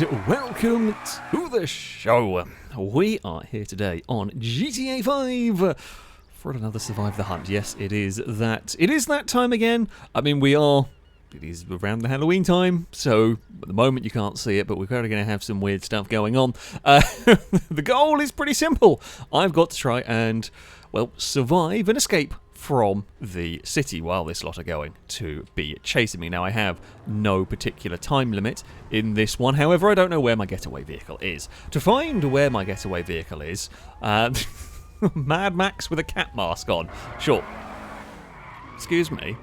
welcome to the show. We are here today on GTA 5 for another Survive the Hunt. Yes, it is that time again. I mean, it is around the Halloween time, so at the moment you can't see it, but we're probably going to have some weird stuff going on. The goal is pretty simple. I've got to try and, well, survive and escape from the city while this lot are going to be chasing me. Now, I have no particular time limit in this one. However, I don't know where my getaway vehicle is. To find where my getaway vehicle is, Mad Max with a cat mask on. Sure. Excuse me.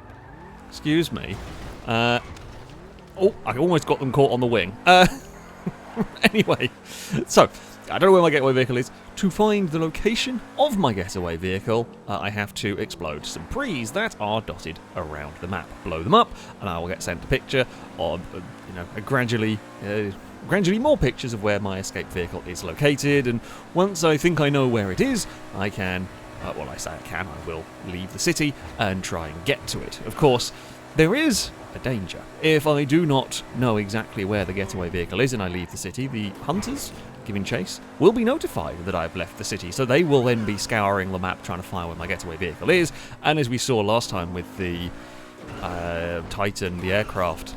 Oh, I almost got them caught on the wing. Anyway, so I don't know where my getaway vehicle is. To find the location of my getaway vehicle, I have to explode some prees that are dotted around the map. Blow them up, and I will get sent a picture of, gradually more pictures of where my escape vehicle is located. And once I think I know where it is, I can, I will leave the city and try and get to it. Of course, there is a danger. If I do not know exactly where the getaway vehicle is and I leave the city, the hunters giving chase will be notified that I've left the city, so they will then be scouring the map trying to find where my getaway vehicle is. And as we saw last time with the Titan, the aircraft,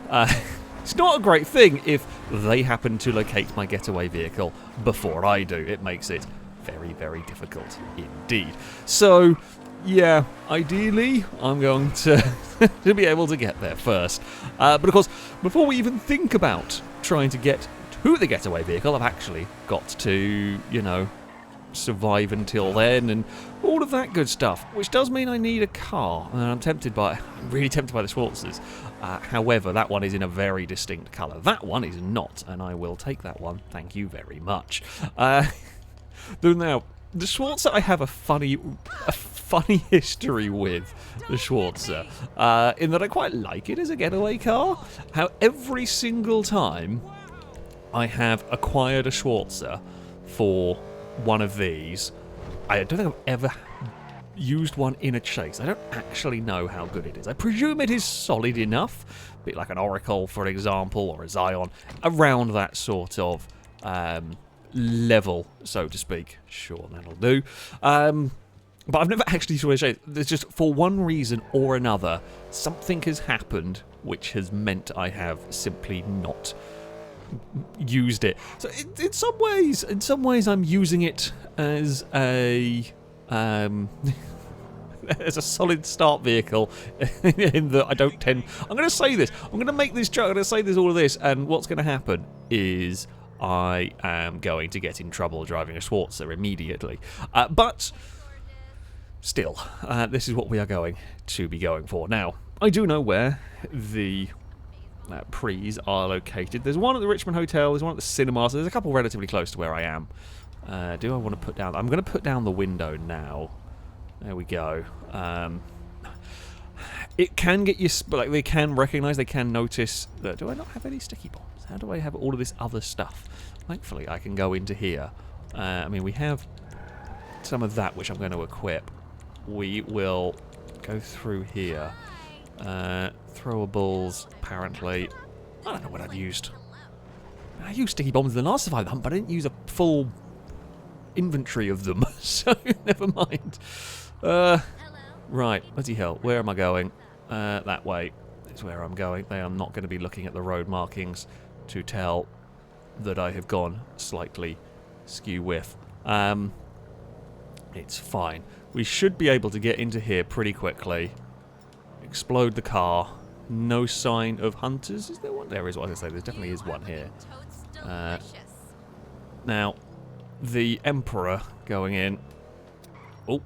it's not a great thing if they happen to locate my getaway vehicle before I do. It makes it very, very difficult indeed. So yeah, ideally, I'm going to be able to get there first. But of course, before we even think about trying to get to the getaway vehicle, I've actually got to, survive until then and all of that good stuff, which does mean I need a car. And I'm really tempted by the Schwarzers. However, that one is in a very distinct colour. That one is not, and I will take that one. Thank you very much. Now, the Schwarzer, I have a funny history with the Schwarzer, in that I quite like it as a getaway car. How every single time I have acquired a Schwarzer for one of these, I don't think I've ever used one in a chase. I don't actually know how good it is. I presume it is solid enough, a bit like an Oracle, for example, or a Zion, around that sort of level, so to speak. Sure, that'll do. But I've never actually saw a chase. There's just, for one reason or another, something has happened which has meant I have simply not used it. So in some ways I'm using it as a as a solid start vehicle, in that I don't tend... I'm going to say this. I'm going to make this joke. I'm going to say this, all of this, and what's going to happen is I am going to get in trouble driving a Schwarzer immediately. But still, this is what we are going to be going for. Now, I do know where the prees are located. There's one at the Richmond Hotel, there's one at the cinema, so there's a couple relatively close to where I am. Do I want to put down... I'm going to put down the window now. There we go. It can get you... Like, they can recognise, they can notice that... Do I not have any sticky bombs? How do I have all of this other stuff? Thankfully, I can go into here. I mean, we have some of that, which I'm going to equip. We will go through here. Throwables, apparently. I don't know what I've used. I used sticky bombs in the last Survive the Hunt, but I didn't use a full inventory of them, so never mind. Right, bloody hell, where am I going? That way is where I'm going. They are not going to be looking at the road markings to tell that I have gone slightly skew with. It's fine. We should be able to get into here pretty quickly. Explode the car. No sign of hunters. Is there one? There is one. I was going to say, there definitely is one here. Now, the Emperor going in. Oh,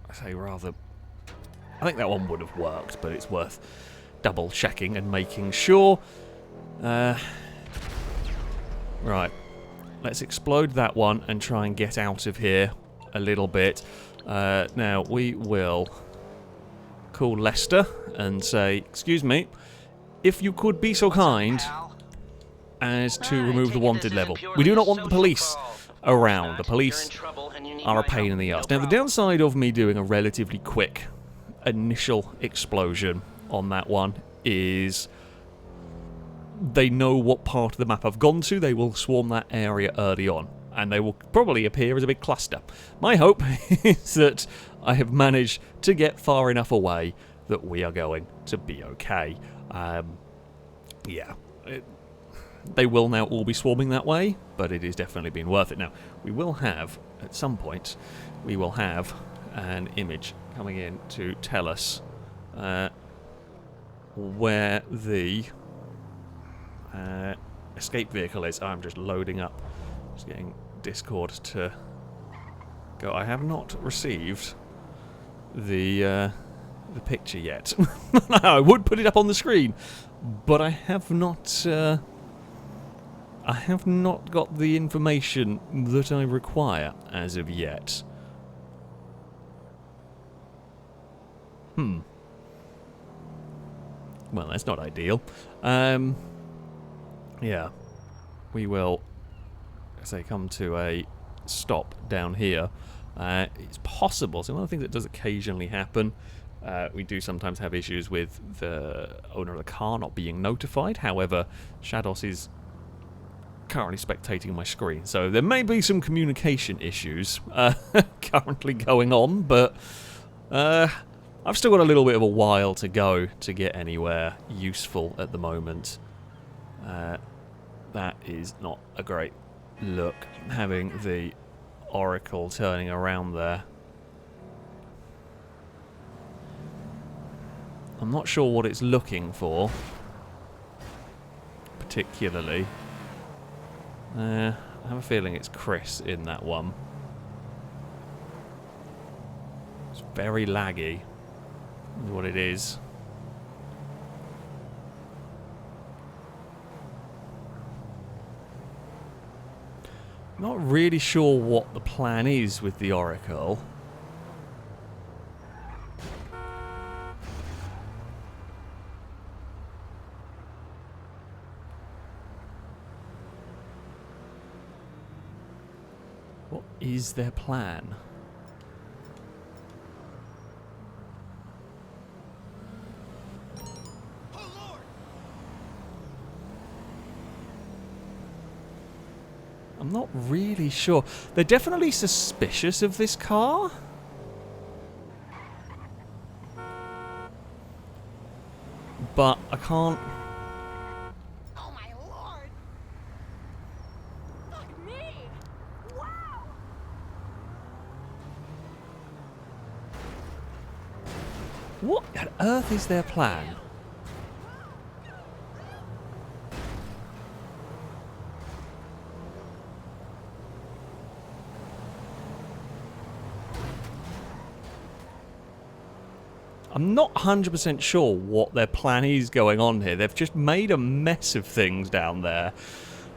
I say rather... I think that one would have worked, but it's worth double checking and making sure. Right. Let's explode that one and try and get out of here a little bit. Now, we will call Lester and say, excuse me, if you could be so kind as to remove the wanted level. We do not want the police around. The police are a pain in the ass. Now, the downside of me doing a relatively quick initial explosion on that one is they know what part of the map I've gone to, they will swarm that area early on. And they will probably appear as a big cluster. My hope is that I have managed to get far enough away that we are going to be okay. They will now all be swarming that way, but it has definitely been worth it. Now, we will have, at some point, we will have an image coming in to tell us where the escape vehicle is. I'm just loading up. Just getting Discord to go. I have not received the picture yet. I would put it up on the screen, but I have not. I have not got the information that I require as of yet. Well, that's not ideal. Yeah, we will. As they come to a stop down here, it's possible. So one of the things that does occasionally happen, we do sometimes have issues with the owner of the car not being notified. However, Shados is currently spectating my screen, so there may be some communication issues currently going on, but I've still got a little bit of a while to go to get anywhere useful at the moment. That is not a great look, having the Oracle turning around there. I'm not sure what it's looking for, particularly. I have a feeling it's Chris in that one. It's very laggy, is what it is. Not really sure what the plan is with the Oracle. What is their plan? I'm not really sure. They're definitely suspicious of this car. But I can't... Oh my lord! Fuck me! Wow! What on earth is their plan? I'm not 100% sure what their plan is going on here. They've just made a mess of things down there.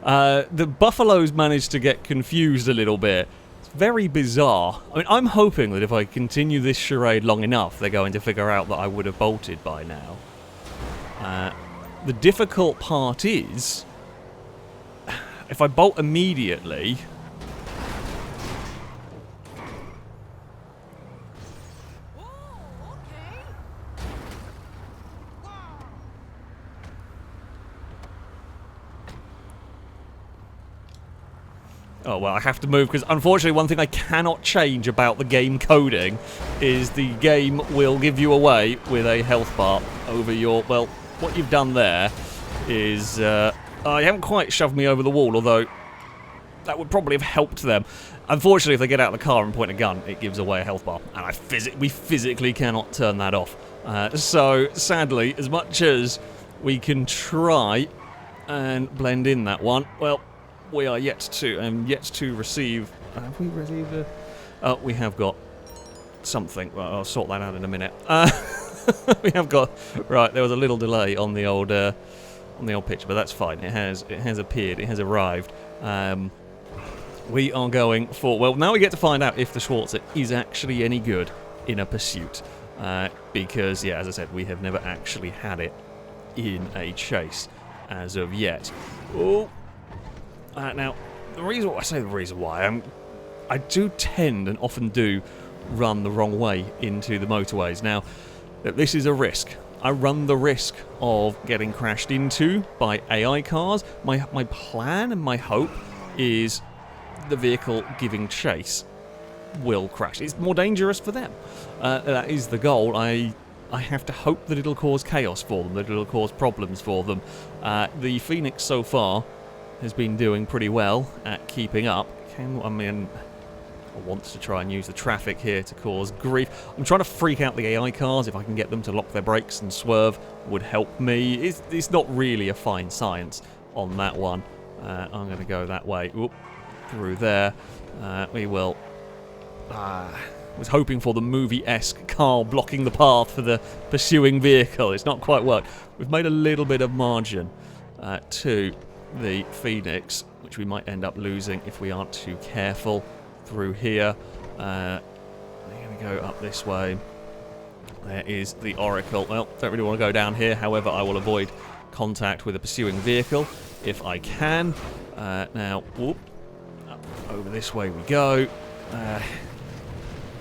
The buffaloes managed to get confused a little bit. It's very bizarre. I mean, I'm hoping that if I continue this charade long enough, they're going to figure out that I would have bolted by now. The difficult part is, if I bolt immediately... Oh, well, I have to move, because unfortunately one thing I cannot change about the game coding is the game will give you away with a health bar over your... Well, what you've done there is... you haven't quite shoved me over the wall, although that would probably have helped them. Unfortunately, if they get out of the car and point a gun, it gives away a health bar, and we physically cannot turn that off. So, sadly, as much as we can try and blend in that one, well... We are yet to receive... Have we received a... Oh, we have got something. Well, I'll sort that out in a minute. We have got... Right, there was a little delay on the old picture, but that's fine. It has appeared. It has arrived. We are going for... Well, now we get to find out if the Schwarzer is actually any good in a pursuit. Because, yeah, as I said, we have never actually had it in a chase as of yet. Oh... now, the reason why I do tend and often do run the wrong way into the motorways. Now, this is a risk. I run the risk of getting crashed into by AI cars. My plan and my hope is the vehicle giving chase will crash. It's more dangerous for them. That is the goal. I have to hope that it'll cause chaos for them, that it'll cause problems for them. The Phoenix so far has been doing pretty well at keeping up. Wants to try and use the traffic here to cause grief. I'm trying to freak out the AI cars. If I can get them to lock their brakes and swerve, would help me. It's not really a fine science on that one. I'm going to go that way. Oop, through there. We will. Was hoping for the movie-esque car blocking the path for the pursuing vehicle. It's not quite worked. We've made a little bit of margin to the Phoenix, which we might end up losing if we aren't too careful. Through here, I'm going to go up this way. There is the Oracle. Well, don't really want to go down here. However, I will avoid contact with a pursuing vehicle if I can. Now, whoop, up over this way we go.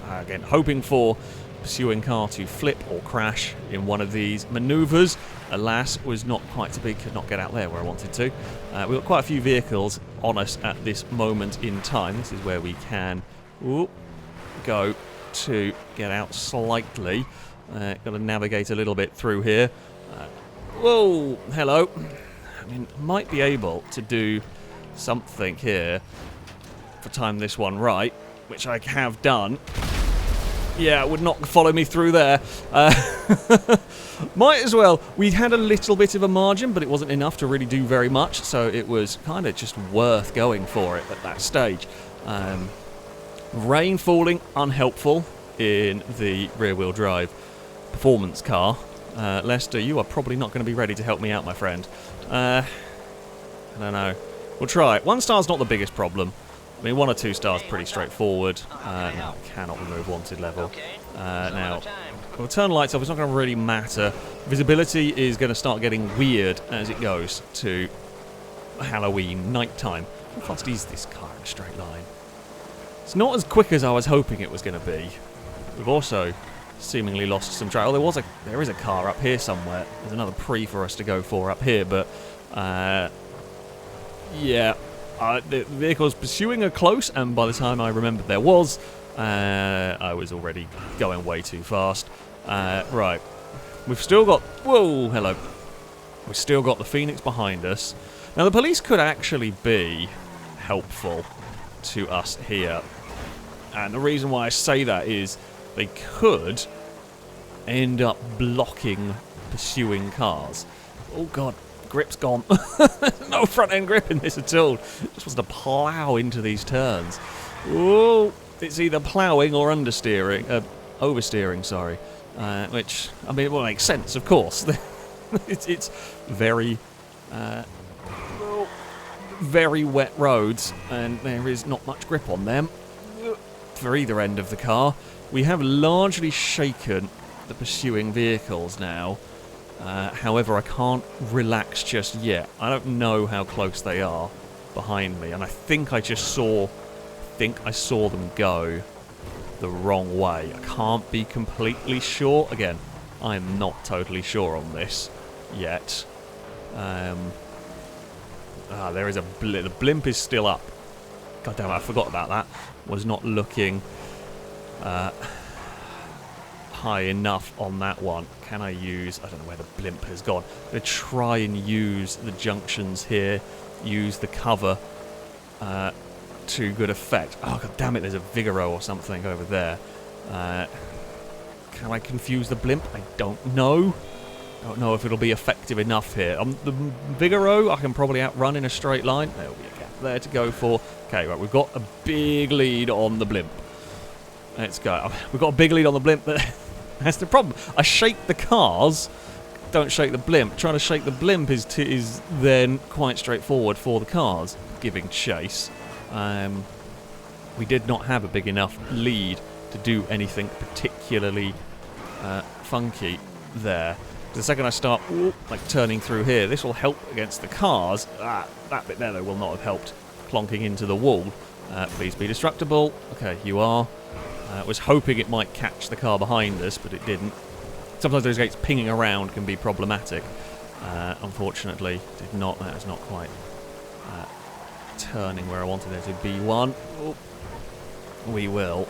Again, hoping for pursuing car to flip or crash in one of these manoeuvres. Alas, was not quite so big, could not get out there where I wanted to. We've got quite a few vehicles on us at this moment in time. This is where we can go to get out slightly. Got to navigate a little bit through here. Whoa, hello. Might be able to do something here for time this one right, which I have done. Yeah, would not follow me through there. Might as well. We had a little bit of a margin, but it wasn't enough to really do very much, so it was kind of just worth going for it at that stage. Rain falling, unhelpful in the rear-wheel drive performance car. Lester, you are probably not going to be ready to help me out, my friend. I don't know. We'll try it. 1 star's not the biggest problem. 1 or 2 stars pretty straightforward. No, cannot remove wanted level. Now, we'll turn lights off. It's not going to really matter. Visibility is going to start getting weird as it goes to Halloween nighttime. How fast is this car in a straight line? It's not as quick as I was hoping it was going to be. We've also seemingly lost some track. Oh, there is a car up here somewhere. There's another pre for us to go for up here, but yeah. The vehicle's pursuing her close, and by the time I remembered there was, I was already going way too fast. Right. We've still got... Whoa, hello. We've still got the Phoenix behind us. Now, the police could actually be helpful to us here. And the reason why I say that is they could end up blocking pursuing cars. Oh, God. Grip's gone. No front end grip in this at all. Just wants to plough into these turns. Oh, it's either ploughing or understeering, oversteering. Sorry, which it will make sense, of course. it's very, very wet roads, and there is not much grip on them for either end of the car. We have largely shaken the pursuing vehicles now. However, I can't relax just yet. I don't know how close they are behind me, and I think I saw them go the wrong way. I can't be completely sure. Again, I'm not totally sure on this yet. There is the blimp is still up. God damn it, I forgot about that. Was not looking high enough on that one. Can I use... I don't know where the blimp has gone. I'm going to try and use the junctions here. Use the cover to good effect. Oh, god damn it, there's a Vigoro or something over there. Can I confuse the blimp? I don't know. I don't know if it'll be effective enough here. The Vigoro I can probably outrun in a straight line. There'll be a gap there to go for. Okay, right, we've got a big lead on the blimp. Let's go. We've got a big lead on the blimp, but that's the problem. I shake the cars, don't shake the blimp. Trying to shake the blimp is then quite straightforward for the cars giving chase. We did not have a big enough lead to do anything particularly funky there. The second I start turning through here, this will help against the cars. That bit there, though, will not have helped plonking into the wall. Please be destructible. Okay, you are. I was hoping it might catch the car behind us, but it didn't. Sometimes those gates pinging around can be problematic. Unfortunately, that was not quite turning where I wanted there to be one. Oh, we will.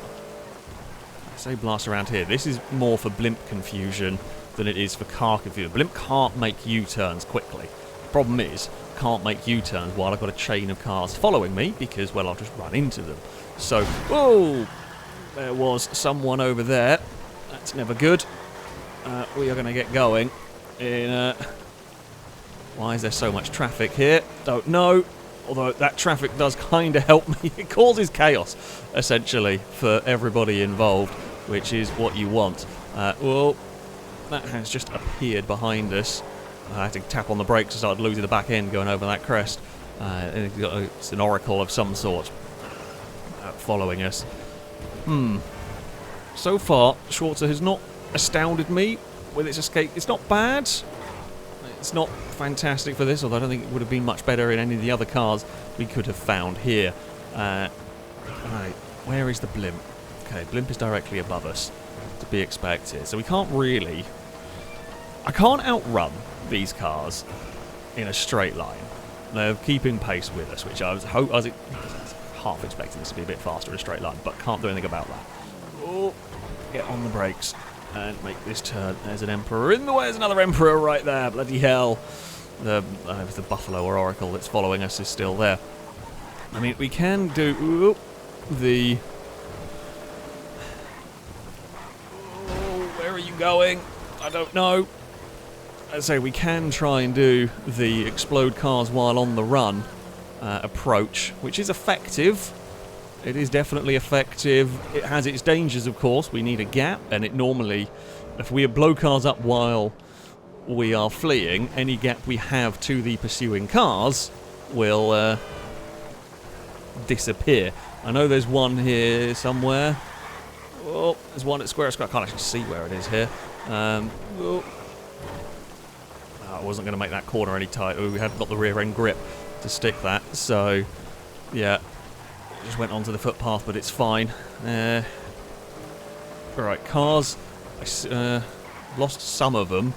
I say blast around here. This is more for blimp confusion than it is for car confusion. Blimp can't make U-turns quickly. The problem is, can't make U-turns while I've got a chain of cars following me because, well, I'll just run into them. So, whoa! There was someone over there. That's never good. We are going to get going in... Why is there so much traffic here? Don't know. Although that traffic does kind of help me. It causes chaos, essentially, for everybody involved, which is what you want. Well, that has just appeared behind us. I had to tap on the brakes and started losing the back end going over that crest. It's an oracle of some sort following us. So far, Schwarzer has not astounded me with its escape. It's not bad. It's not fantastic for this, although I don't think it would have been much better in any of the other cars we could have found here. Right, where is the blimp? Okay, blimp is directly above us, to be expected. So we can't really... I can't outrun these cars in a straight line. They're keeping pace with us, which I was half expecting this to be a bit faster in a straight line, but can't do anything about that. Oh, get on the brakes and make this turn. There's an Emperor in the way. There's another Emperor right there. Bloody hell. The Buffalo or Oracle that's following us is still there. I mean, we can do the... where are you going? I don't know. I'd say we can try and do the explode cars while on the run approach, which is effective. It is definitely effective. It has its dangers, of course. We need a gap, and it normally, if we blow cars up while we are fleeing, any gap we have to the pursuing cars will disappear. I know there's one here somewhere. Oh, there's one at Square. I can't actually see where it is here. Oh, I wasn't going to make that corner any tighter. We hadn't got the rear end grip to stick that, so yeah. Just went onto the footpath, but it's fine. Right, cars. I lost some of them.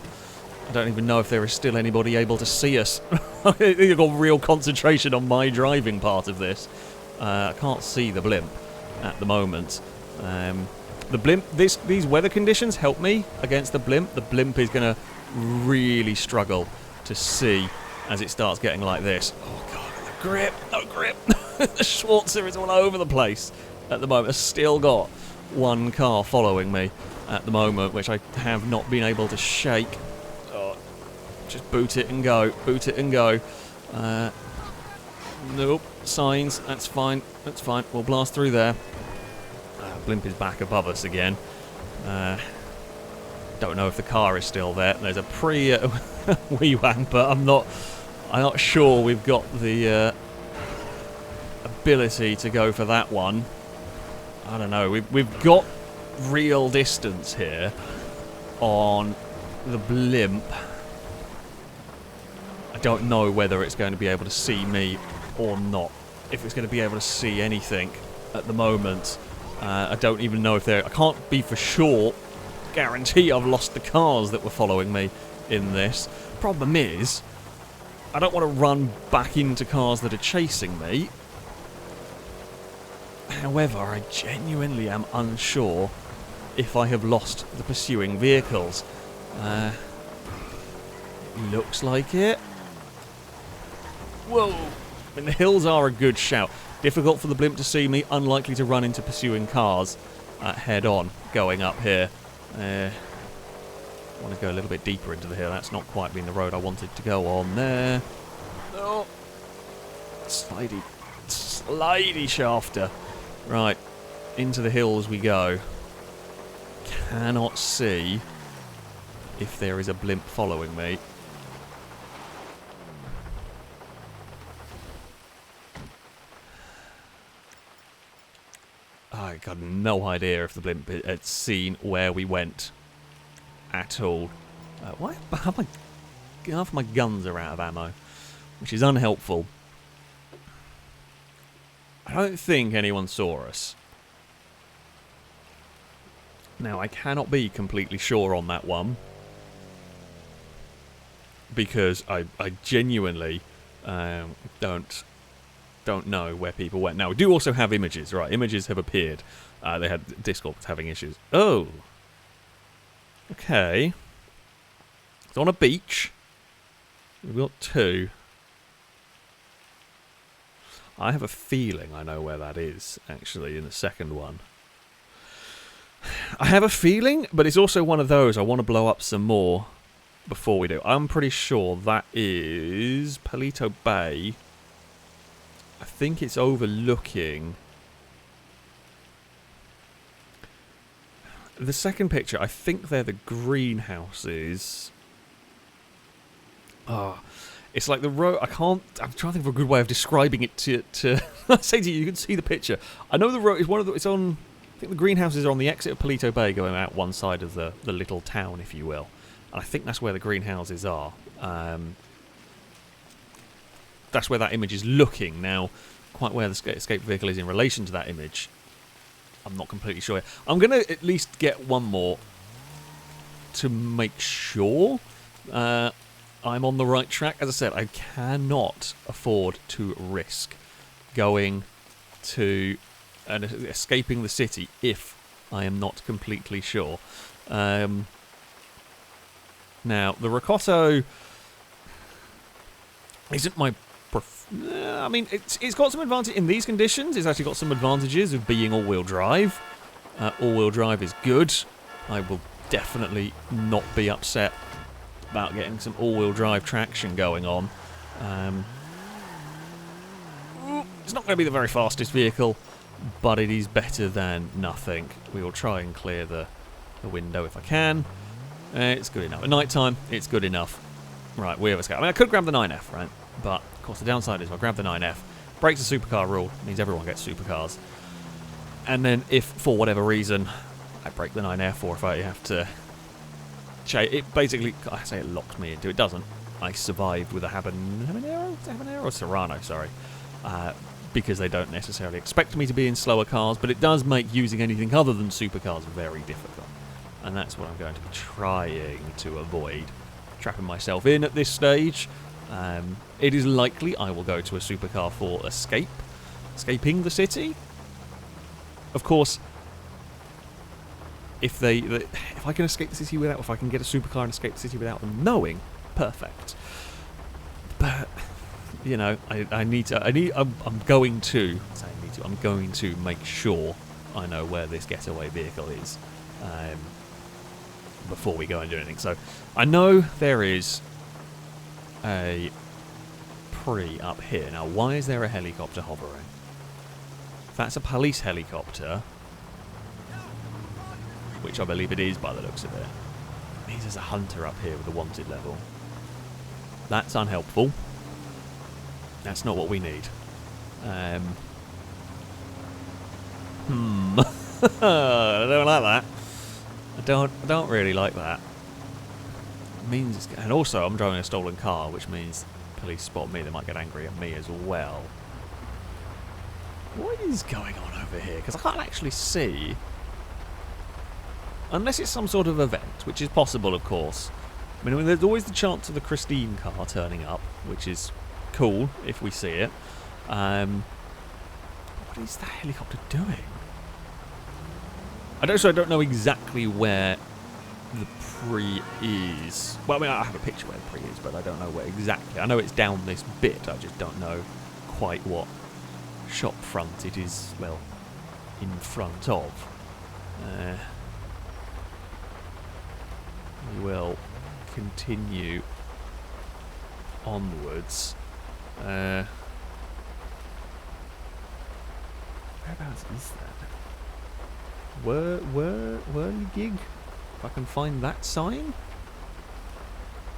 I don't even know if there is still anybody able to see us. I've got real concentration on my driving part of this. I can't see the blimp at the moment. The blimp, these weather conditions help me against the blimp. The blimp is going to really struggle to see as it starts getting like this. Oh god, no grip, no grip. The Schwarzer is all over the place at the moment. I've still got one car following me at the moment, which I have not been able to shake. Oh, just boot it and go, boot it and go. Nope, signs, that's fine, that's fine. We'll blast through there. Blimp is back above us again. Don't know if the car is still there. There's a wee-wang, but I'm not sure we've got the ability to go for that one. I don't know. We've got real distance here on the blimp. I don't know whether it's going to be able to see me or not. If it's going to be able to see anything at the moment. I don't even know if I can't be for sure guarantee I've lost the cars that were following me in this. Problem is, I don't want to run back into cars that are chasing me. However, I genuinely am unsure if I have lost the pursuing vehicles. Looks like it. Whoa! I mean, the hills are a good shout. Difficult for the blimp to see me, unlikely to run into pursuing cars head on going up here. I want to go a little bit deeper into the hill. That's not quite been the road I wanted to go on there. Oh, slidey shafter. Right, into the hills we go. Cannot see if there is a blimp following me. I got no idea if the blimp had seen where we went at all. Why half my guns are out of ammo, which is unhelpful. I don't think anyone saw us. Now, I cannot be completely sure on that one. because I genuinely don't know where people went. Now, we do also have images, right? Images have appeared. They had Discord was having issues. Oh. Okay. It's on a beach. We've got two. I have a feeling I know where that is, actually, in the second one. I have a feeling, but it's also one of those I want to blow up some more before we do. I'm pretty sure that is Palito Bay. I think it's overlooking... The second picture, I think they're the greenhouses. Ah, it's like the road. I'm trying to think of a good way of describing it to I say to you, you can see the picture. I know the road is one of the. It's on. I think the greenhouses are on the exit of Palito Bay, going out one side of the little town, if you will. And I think that's where the greenhouses are. That's where that image is looking. Now, quite where the escape vehicle is in relation to that image, I'm not completely sure. I'm going to at least get one more to make sure I'm on the right track. As I said, I cannot afford to risk going to and escaping the city if I am not completely sure. Now, the Ricotto isn't my... I mean, it's got some advantage in these conditions. It's actually got some advantages of being all-wheel drive. All-wheel drive is good. I will definitely not be upset about getting some all-wheel drive traction going on. It's not going to be the very fastest vehicle, but it is better than nothing. We will try and clear the window if I can. It's good enough. At night time, it's good enough. Right, we have a scout. I mean, I could grab the 9F, right? But, of course, the downside is if I grab the 9F, breaks the supercar rule, means everyone gets supercars. And then if, for whatever reason, I break the 9F, or if I have to... It basically, I say it locked me into it. Doesn't. I survived with a Habanero Serrano, sorry. Because they don't necessarily expect me to be in slower cars, but it does make using anything other than supercars very difficult. And that's what I'm going to be trying to avoid. Trapping myself in at this stage. It is likely I will go to a supercar for escaping the city. Of course, if I can escape the city without, if I can get a supercar and escape the city without them knowing, perfect. But you know, I'm going to make sure I know where this getaway vehicle is before we go and do anything. So I know there is a pre up here. Now, why is there a helicopter hovering? If that's a police helicopter, which I believe it is by the looks of it, means there's a hunter up here with a wanted level. That's unhelpful. That's not what we need. I don't like that. I don't really like that. It means, and also I'm driving a stolen car, which means police spot me. They might get angry at me as well. What is going on over here? Because I can't actually see. Unless it's some sort of event, which is possible, of course. I mean, there's always the chance of the Christine car turning up, which is cool if we see it. What is that helicopter doing? I don't know exactly where the pre is. Well, I mean, I have a picture where the pre is, but I don't know where exactly. I know it's down this bit. I just don't know quite what shop front it is. Well, in front of. We will continue onwards. Whereabouts is that? Whirly gig? If I can find that sign?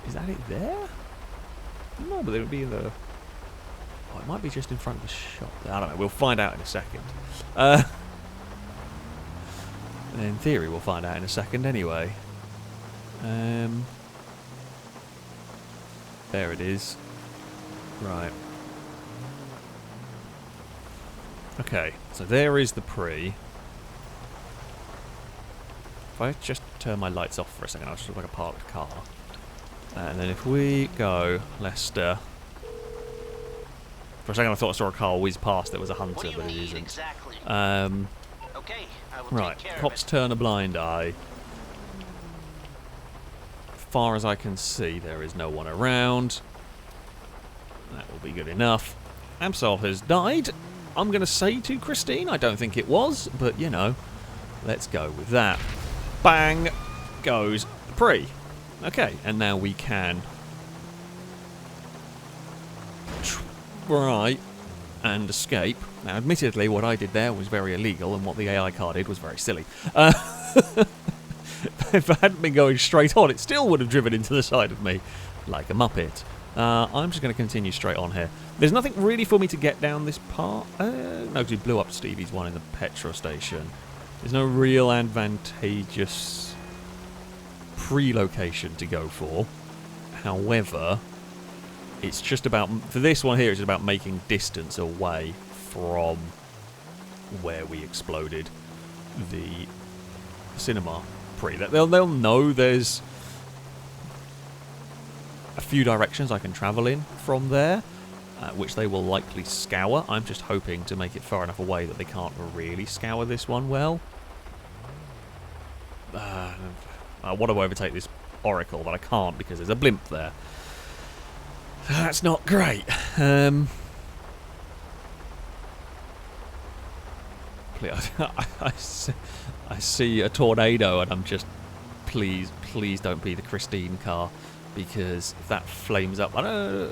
Is that it there? No, but it would be in the... Oh, it might be just in front of the shop. I don't know, we'll find out in a second. In theory, we'll find out in a second anyway. There it is. Right. Okay, so there is the pre. If I just turn my lights off for a second, I'll just look like a parked car. And then if we go Leicester... For a second I thought I saw a car whiz past that was a hunter, but it isn't. Exactly? Um, Okay, I will right, take care cops of turn a blind eye. Far as I can see, there is no one around. That will be good enough. Absol has died. I'm going to say to Christine, I don't think it was, but you know, let's go with that. Bang goes the pre. Okay, and now we can try and escape. Now, admittedly, what I did there was very illegal, and what the AI car did was very silly. If I hadn't been going straight on, it still would have driven into the side of me like a muppet. I'm just going to continue straight on here. There's nothing really for me to get down this part. No, because we blew up Stevie's one in the petrol station. There's no real advantageous pre-location to go for. However, it's just about, for this one here, it's about making distance away from where we exploded the cinema pre. They'll know there's a few directions I can travel in from there, which they will likely scour. I'm just hoping to make it far enough away that they can't really scour this one well. I want to overtake this Oracle, but I can't because there's a blimp there. That's not great. I see a tornado and I'm just, please don't be the Christine car, because if that flames up, I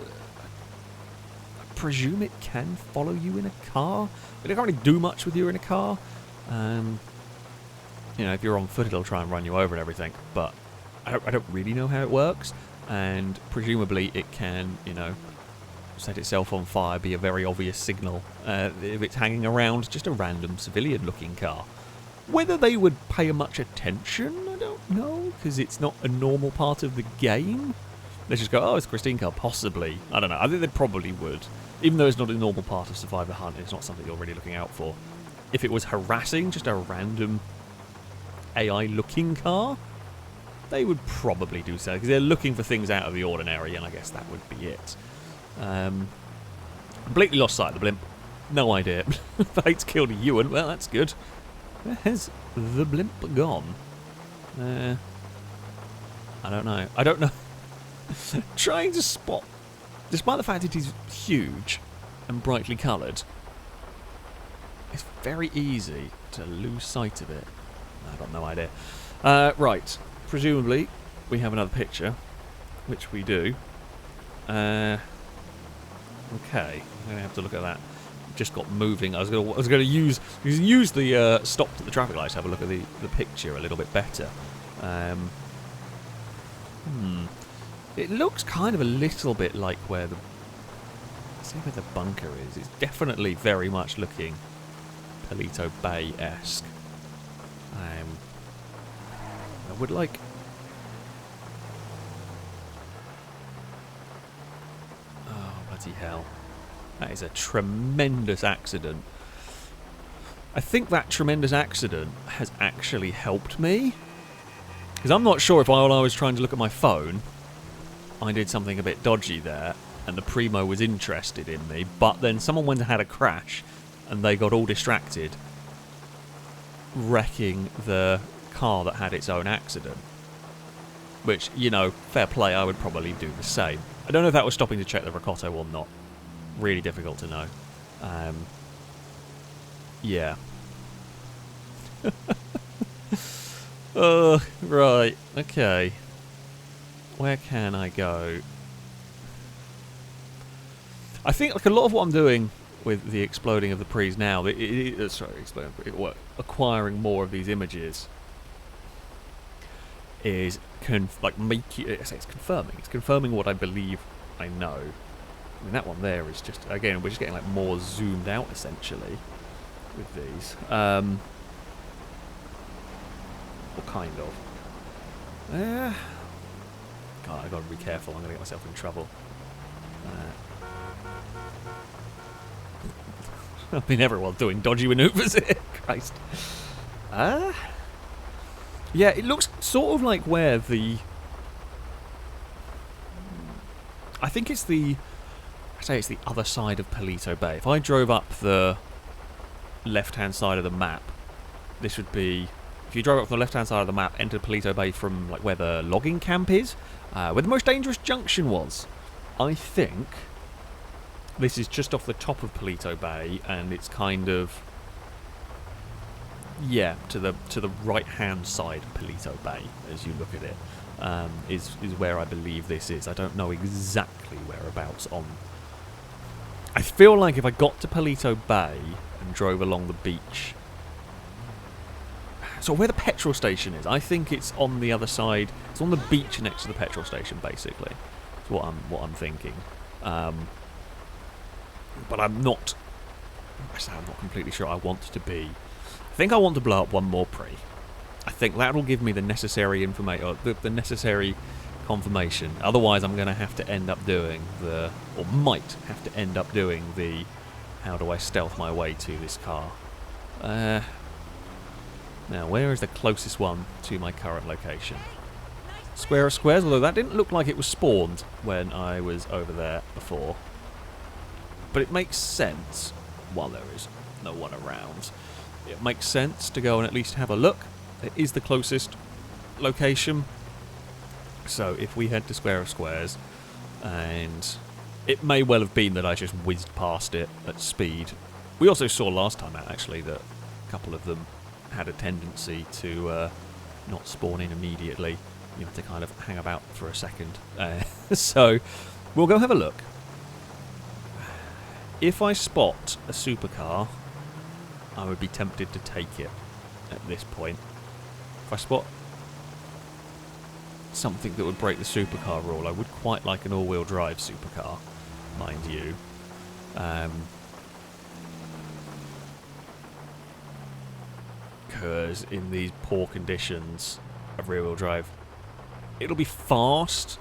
presume it can follow you in a car, but it can't really do much with you in a car. You know, if you're on foot, it'll try and run you over and everything, but I don't really know how it works, and presumably it can, you know, set itself on fire, be a very obvious signal if it's hanging around just a random civilian-looking car. Whether they would pay much attention, I don't know, because it's not a normal part of the game. They just go, oh, it's a Christine car, possibly. I don't know. I think they probably would. Even though it's not a normal part of Survivor Hunt, it's not something you're really looking out for. If it was harassing just a random AI-looking car, they would probably do so, because they're looking for things out of the ordinary, and I guess that would be it. Completely lost sight of the blimp. No idea. Fate's killed a Ewan. Well, that's good. Where has the blimp gone? I don't know. I don't know. Trying to spot, despite the fact it is huge and brightly coloured, it's very easy to lose sight of it. I've got no idea. Right. Presumably, we have another picture, which we do. Okay. I'm going to have to look at that. It just got moving. I was going to use the stopped at the traffic light to have a look at the picture a little bit better. It looks kind of a little bit like where the... Let's see where the bunker is. It's definitely very much looking Palito Bay-esque. I would like... Oh, bloody hell. That is a tremendous accident. I think that tremendous accident has actually helped me. Because I'm not sure if while I was trying to look at my phone, I did something a bit dodgy there, and the Primo was interested in me, but then someone went and had a crash, and they got all distracted, wrecking the car that had its own accident. Which, you know, fair play, I would probably do the same. I don't know if that was stopping to check the Ricotto or not. Really difficult to know. Yeah. Right, okay. Where can I go? I think like a lot of what I'm doing with the exploding of the prees now, acquiring more of these images, is it's confirming. It's confirming what I believe I know. I mean, that one there is just, again, we're just getting like more zoomed out essentially with these. Or kind of. God, I've got to be careful. I'm going to get myself in trouble. I mean, everyone's doing dodgy manoeuvres here. Christ. Yeah, it looks sort of like where the I think it's the... I say it's the other side of Palito Bay. If I drove up the left-hand side of the map, this would be... If you drove up from the left-hand side of the map, enter Palito Bay from like where the logging camp is, where the most dangerous junction was. I think this is just off the top of Palito Bay, and it's kind of... Yeah, to the right-hand side of Palito Bay, as you look at it, is where I believe this is. I don't know exactly whereabouts on... I feel like if I got to Palito Bay and drove along the beach... So where the petrol station is, I think it's on the other side. It's on the beach next to the petrol station, basically. That's what I'm thinking. But I'm not... I'm not completely sure I want to be... I think I want to blow up one more pre. I think that'll give me the necessary information, or the necessary confirmation. Otherwise, I'm going to have to end up doing the... Or might have to end up doing the... How do I stealth my way to this car? Now, where is the closest one to my current location? Square of Squares, although that didn't look like it was spawned when I was over there before. But it makes sense, while there is no one around. It makes sense to go and at least have a look. It is the closest location. So if we head to Square of Squares, and it may well have been that I just whizzed past it at speed. We also saw last time out, actually, that a couple of them had a tendency to not spawn in immediately. You have to kind of hang about for a second. So we'll go have a look. If I spot a supercar, I would be tempted to take it at this point. If I spot something that would break the supercar rule, I would quite like an all-wheel drive supercar, mind you. Because in these poor conditions of rear-wheel drive, it'll be fast,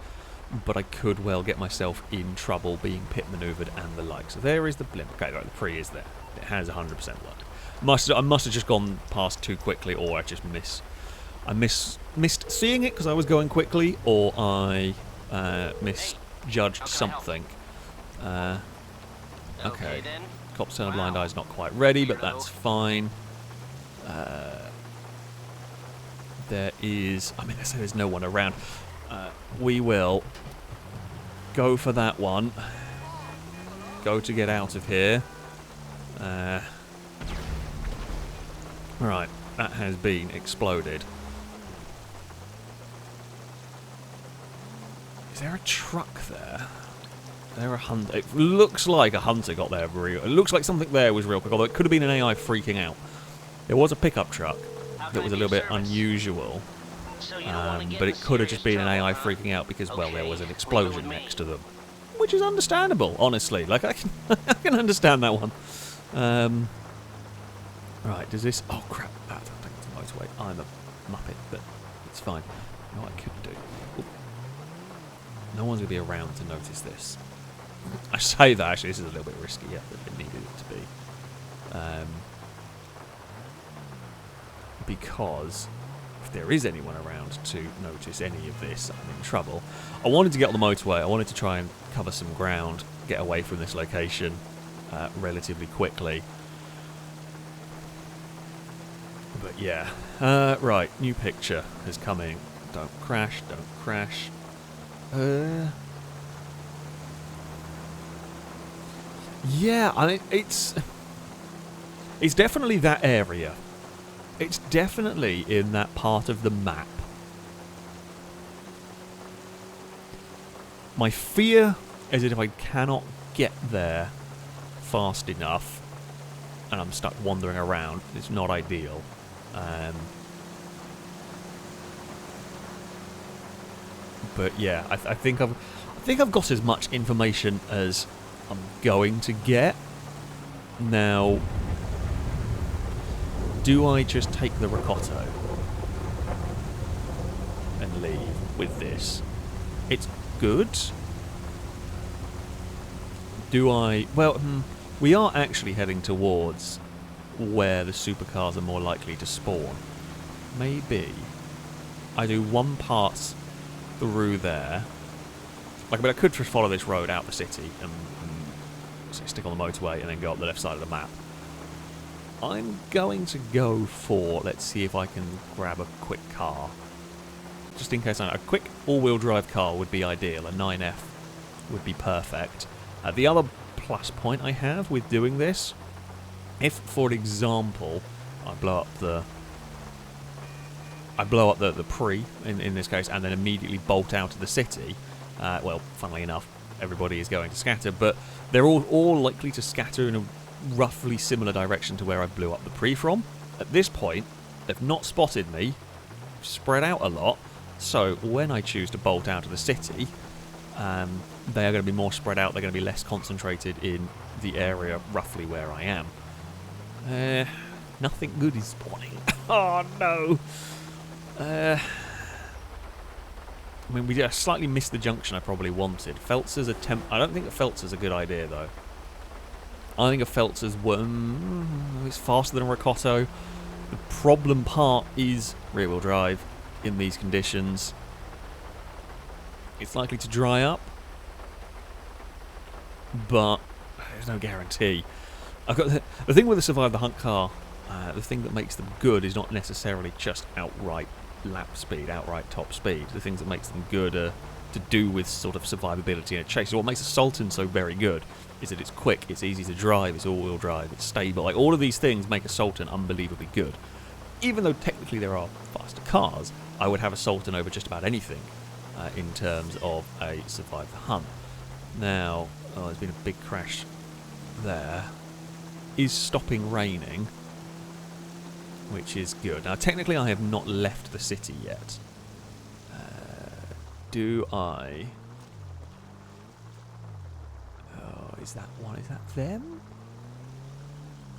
but I could well get myself in trouble being pit manoeuvred and the like. So there is the blimp. Okay, right, the pre is there. It has 100% luck. I must have just gone past too quickly, or I just missed seeing it because I was going quickly, or I misjudged something. Okay, Cops Turn a Blind Eye is not quite ready, but that's fine. There is... I mean, I say there's no one around. We will go for that one. Go to get out of here. Right, that has been exploded. Is there a truck there? There a hunter? It looks like a hunter got there real. It looks like something there was real quick, although it could have been an AI freaking out. There was a pickup truck that was a little bit unusual, but it could have just been an AI freaking out because, well, there was an explosion next to them, which is understandable, honestly. Like, I can understand that one. Right, does this... Oh, crap. That's the motorway. I'm a muppet, but it's fine. You know what I could do? Ooh. No one's going to be around to notice this. I say that, actually, this is a little bit riskier than it needed it to be. Because if there is anyone around to notice any of this, I'm in trouble. I wanted to get on the motorway. I wanted to try and cover some ground, get away from this location relatively quickly. But yeah, right, new picture is coming. Don't crash, don't crash. Yeah, I mean, it's definitely that area. It's definitely in that part of the map. My fear is that if I cannot get there fast enough and I'm stuck wandering around, it's not ideal. But yeah, I think I've got as much information as I'm going to get. Now, do I just take the Ricotto and leave with this? It's good. Do I... Well, we are actually heading towards where the supercars are more likely to spawn. Maybe I do one pass through there Like, I mean, I could just follow this road out the city and say, stick on the motorway and then go up the left side of the map. I'm going to go for, let's see if I can grab a quick car. Just in case a quick all-wheel drive car would be ideal. A 9F would be perfect. The other plus point I have with doing this, if, for example, I blow up the pre in this case, and then immediately bolt out of the city. Well, funnily enough, everybody is going to scatter, but they're all likely to scatter in a roughly similar direction to where I blew up the pre from. At this point, they've not spotted me, spread out a lot, so when I choose to bolt out of the city, they are going to be more spread out. They're going to be less concentrated in the area roughly where I am. Nothing good is spawning. Oh no! I mean, we slightly missed the junction I probably wanted. Feltzer's attempt. I don't think a Feltzer's a good idea though. I think a Feltzer's it's faster than a Ricotto. The problem part is rear-wheel drive in these conditions. It's likely to dry up, but there's no guarantee. I've got the thing with the Survive the Hunt car. The thing that makes them good is not necessarily just outright lap speed, outright top speed. The things that makes them good are to do with sort of survivability in a chase. So what makes a Sultan so very good is that it's quick, it's easy to drive, it's all-wheel drive, it's stable. Like, all of these things make a Sultan unbelievably good. Even though technically there are faster cars, I would have a Sultan over just about anything in terms of a Survive the Hunt. Now, there's been a big crash there. Is stopping raining, which is good. Now, technically I have not left the city yet. Do I... Oh, is that one? Is that them?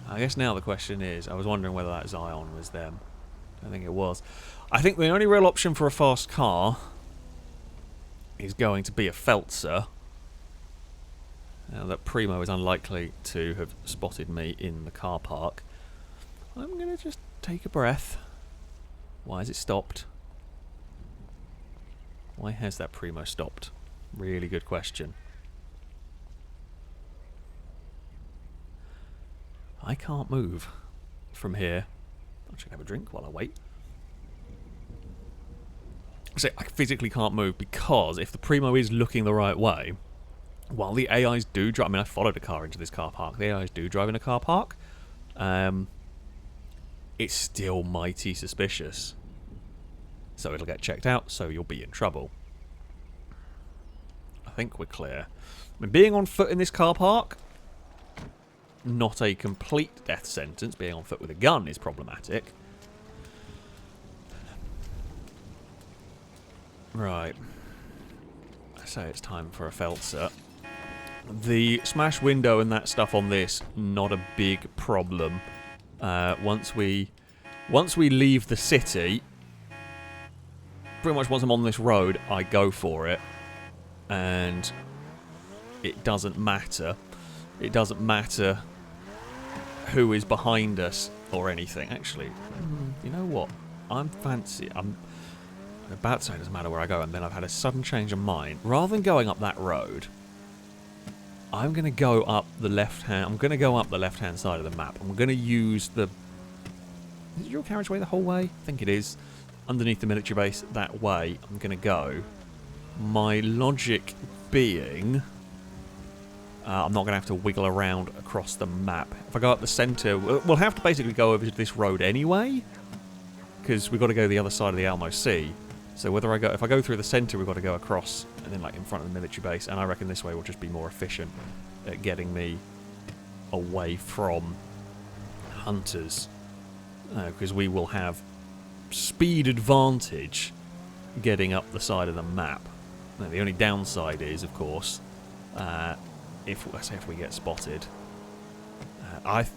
I guess now the question is, I was wondering whether that Zion was them. I don't think it was. I think the only real option for a fast car is going to be a Feltzer. Now that Primo is unlikely to have spotted me in the car park. I'm going to just take a breath. Why has it stopped? Why has that Primo stopped? Really good question. I can't move from here. I should have a drink while I wait. So I physically can't move because if the Primo is looking the right way, while the AIs do drive... I mean, I followed a car into this car park. The AIs do drive in a car park. It's still mighty suspicious. So it'll get checked out, so you'll be in trouble. I think we're clear. I mean, being on foot in this car park, not a complete death sentence. Being on foot with a gun is problematic. Right. I say it's time for a Feltzer. The smash window and that stuff on this, not a big problem. Once we leave the city, pretty much once I'm on this road, I go for it, and it doesn't matter. It doesn't matter who is behind us or anything. Actually, you know what? I'm about to say it doesn't matter where I go, and then I've had a sudden change of mind. Rather than going up that road, I'm going to go up the left-hand... I'm going to go up the left-hand side of the map. I'm going to use the... Is it your carriageway the whole way? I think it is. Underneath the military base, that way, I'm going to go. My logic being... I'm not going to have to wiggle around across the map. If I go up the centre... We'll have to basically go over to this road anyway, because we've got to go the other side of the Almo Sea. So if I go through the centre, we've got to go across and then like in front of the military base, and I reckon this way will just be more efficient at getting me away from hunters, because we will have speed advantage getting up the side of the map. Now, the only downside is, of course, if we get spotted,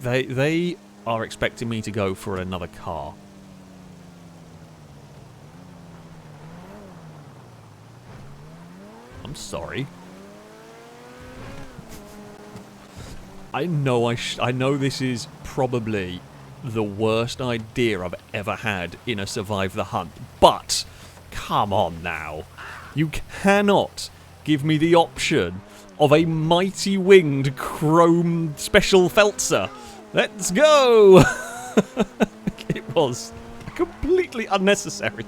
they are expecting me to go for another car. I'm sorry. I know this is probably the worst idea I've ever had in a Survive the Hunt, but come on now. You cannot give me the option of a mighty winged chrome special Feltzer. Let's go! It was completely unnecessary.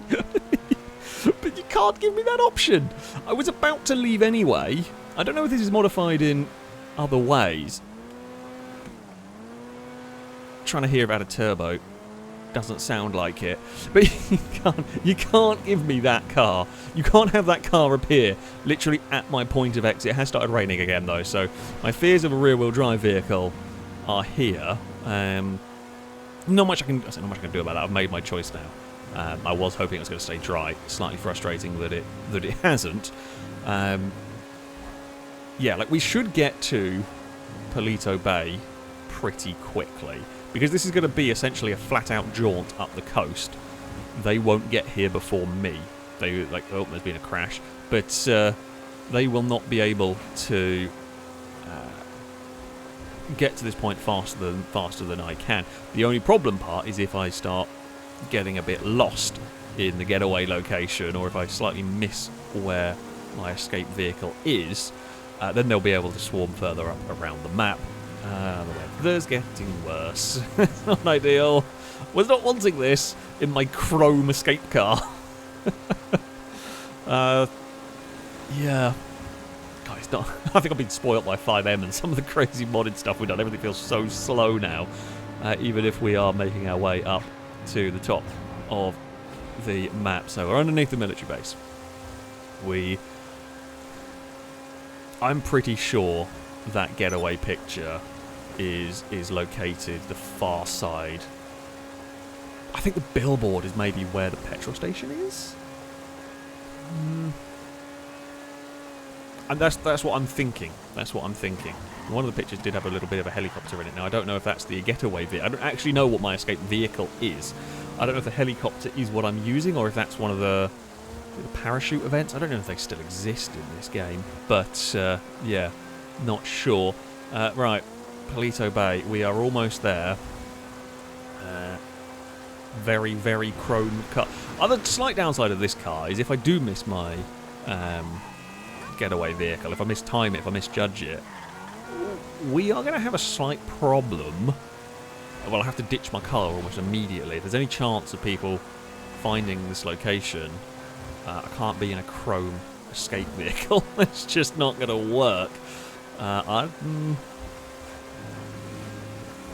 But you can't give me that option. I was about to leave anyway. I don't know if this is modified in other ways. Trying to hear about a turbo. Doesn't sound like it. But you can't give me that car. You can't have that car appear literally at my point of exit. It has started raining again though, so my fears of a rear-wheel drive vehicle are here. Not much I can do about that. I've made my choice now. I was hoping it was going to stay dry. Slightly frustrating that it hasn't. Yeah, like we should get to Palito Bay pretty quickly, because this is going to be essentially a flat-out jaunt up the coast. They won't get here before me. They oh, there's been a crash, but they will not be able to get to this point faster than I can. The only problem part is if I start getting a bit lost in the getaway location, or if I slightly miss where my escape vehicle is, then they'll be able to swarm further up around the map. The weather's getting worse. It's not ideal. Was not wanting this in my chrome escape car. Yeah. God, it's not. I think I've been spoilt by 5M and some of the crazy modded stuff we've done. Everything feels so slow now, even if we are making our way up to the top of the map. So we're underneath the military base. I'm pretty sure that getaway picture is located the far side. I think the billboard is maybe where the petrol station is. And that's what I'm thinking. That's what I'm thinking. One of the pictures did have a little bit of a helicopter in it. Now, I don't know if that's the getaway vehicle. I don't actually know what my escape vehicle is. I don't know if the helicopter is what I'm using, or if that's one of the parachute events. I don't know if they still exist in this game. But, yeah, not sure. Right, Palito Bay. We are almost there. Very, very chrome car. The slight downside of this car is if I do miss my getaway vehicle, if I mistime it, if I misjudge it, we are going to have a slight problem. Well, I'll have to ditch my car almost immediately. If there's any chance of people finding this location, I can't be in a chrome escape vehicle. It's just not going to work.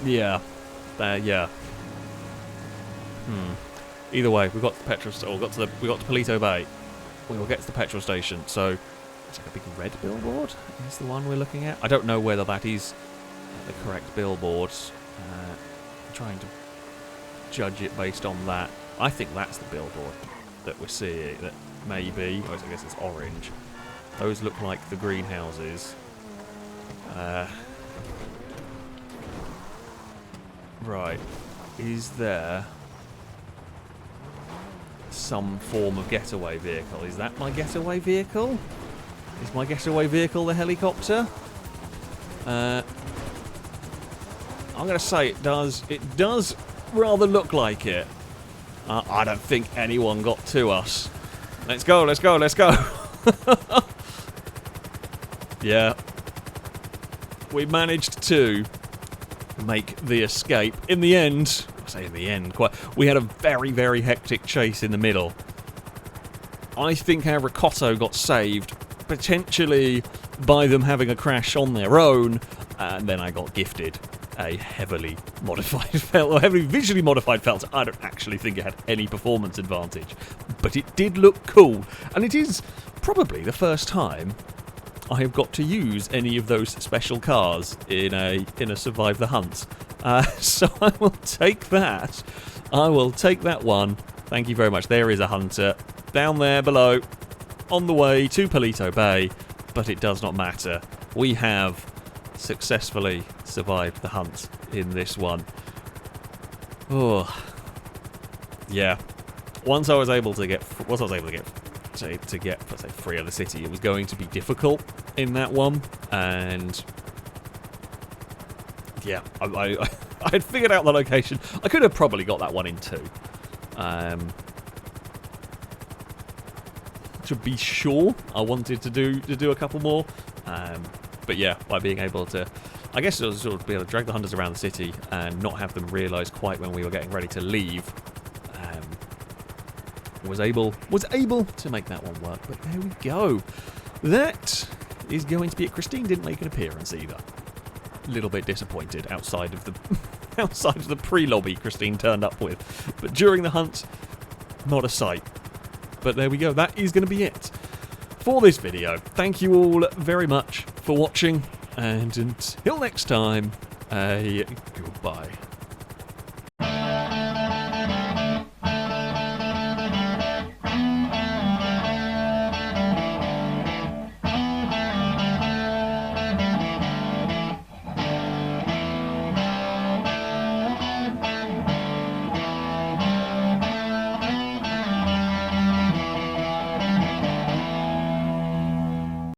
Yeah. Yeah. Either way, we've got the petrol station. We got to Palito Bay. We will get to the petrol station. So it's like a big red billboard. Is the one we're looking at? I don't know whether that is the correct billboard. I'm trying to judge it based on that. I think that's the billboard that we're seeing. That may be. I guess it's orange. Those look like the greenhouses. Right. Is there some form of getaway vehicle? Is that my getaway vehicle? Is my getaway vehicle the helicopter? I'm going to say it does. It does rather look like it. I don't think anyone got to us. Let's go, let's go, let's go. Yeah. We managed to make the escape. In the end, I say in the end, we had a very, very hectic chase in the middle. I think our Ricotto got saved, potentially by them having a crash on their own, and then I got gifted a heavily modified Felter, or heavily visually modified Felter. I don't actually think it had any performance advantage, but it did look cool, and it is probably the first time I have got to use any of those special cars in a Survive the Hunt. So I will take that. I will take that one. Thank you very much. There is a Hunter down there below, on the way to Palito Bay, but it does not matter. We have successfully survived the hunt in this one. Oh, yeah. Once I was able to get let's say, free of the city, it was going to be difficult in that one, and yeah, I had figured out the location. I could have probably got that one in too. to be sure. I wanted to do a couple more, but yeah, by being able to, I guess, sort of be able to drag the hunters around the city and not have them realise quite when we were getting ready to leave. Was able to make that one work, but there we go. That is going to be it. Christine didn't make an appearance either. A little bit disappointed outside of the outside of the pre-lobby Christine turned up with, but during the hunt, not a sight. But there we go. That is going to be it for this video. Thank you all very much for watching, and until next time, goodbye.